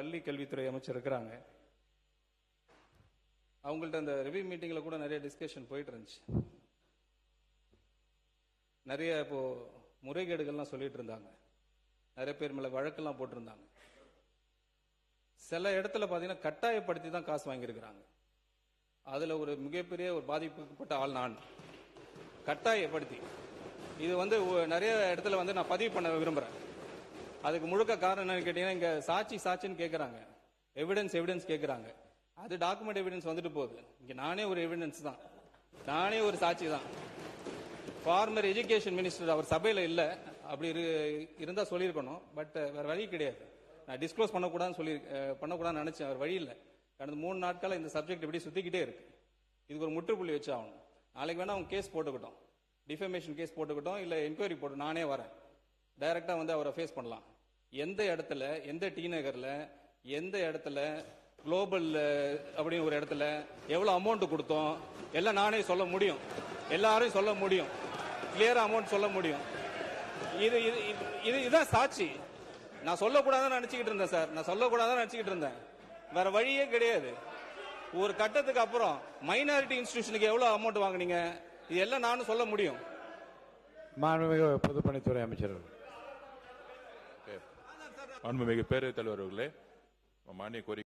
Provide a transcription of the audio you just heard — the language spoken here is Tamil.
பள்ளி கல்வித்துறை அமைச்சர் இருக்கிறாங்க. அவங்கள்ட்ட அந்த ரிவ்யூ மீட்டிங்ல கூட நிறைய டிஸ்கஷன் போயிட்டு இருந்துச்சு. நிறைய இப்போ முறைகேடுகள்லாம் சொல்லிட்டு இருந்தாங்க. நிறைய பேர் மேல வழக்கெல்லாம் போட்டிருந்தாங்க. சில இடத்துல பாத்தீங்கன்னா கட்டாயப்படுத்தி தான் காசு வாங்கியிருக்கிறாங்க. அதுல ஒரு மிகப்பெரிய ஒரு பாதிப்புப்பட்ட ஆள் நான். கட்டாயப்படுத்தி இது நிறைய இடத்துல நான் பதிவு பண்ண விரும்புறேன். அதுக்கு முழுக்க காரணம் என்னன்னு கேட்டீங்கன்னா, இங்க சாட்சின்னு கேட்கறாங்க, எவிடன்ஸ் கேட்கறாங்க. அது டாக்குமெண்ட் எவிடன்ஸ் வந்துட்டு போகுது. இங்க நானே ஒரு எவிடன்ஸ் தான், நானே ஒரு சாட்சி தான். ஃபார்மர் எஜுகேஷன் மினிஸ்டர் அவர் சபையில இல்ல, அப்படி இருந்தா சொல்லியிருக்கணும். பட் வேற வழி கிடையாது. நான் டிஸ்க்ளோஸ் பண்ணக்கூடாதுன்னு நினைச்சேன். அவர் வழி இல்லை. கடந்த 3 நாட்களா இந்த சப்ஜெக்ட் இப்படி சுத்திக்கிட்டே இருக்கு. இதுக்கு ஒரு முற்றுப்புள்ளி வச்சு ஆகணும். நாளைக்கு வேணா அவங்க கேஸ் போட்டுக்கிட்டோம், டிஃபமேஷன் கேஸ் போட்டுக்கிட்டோம், இல்ல என்கொயரி போட்டு நானே வரேன், டைரக்டா அவரை ஃபேஸ் பண்ணலாம். எந்த இடத்துல, எந்த டி நகர்ல, எந்த இடத்துல, குளோபல் அப்படின்னு ஒரு இடத்துல எவ்வளவு அமௌண்ட் கொடுத்தோம் எல்லாம் நானே சொல்ல முடியும். எல்லாரும் சொல்ல முடியும், கிளியரா அமௌண்ட் சொல்ல முடியும். இதுதான் சாட்சி. நான் சொல்லக்கூடாதுன்னு நினைச்சுக்கிட்டு இருந்தேன் சார், நான் சொல்லக்கூடாதுன்னு நினைச்சுக்கிட்டு இருந்தேன். வேற வழியே கிடையாது. ஒரு கட்டத்துக்கு அப்புறம் மைனாரிட்டி இன்ஸ்டிடியூஷனுக்கு எவ்வளவு அமௌண்ட் வாங்குனீங்க, இது எல்லாம் நானும் சொல்ல முடியும். மாண்புமிகு பொதுப்பணித்துறை அமைச்சர். மாண்புமிகு பேரவைத் தலைவர் அவர்களே, மானிய கோரிக்கை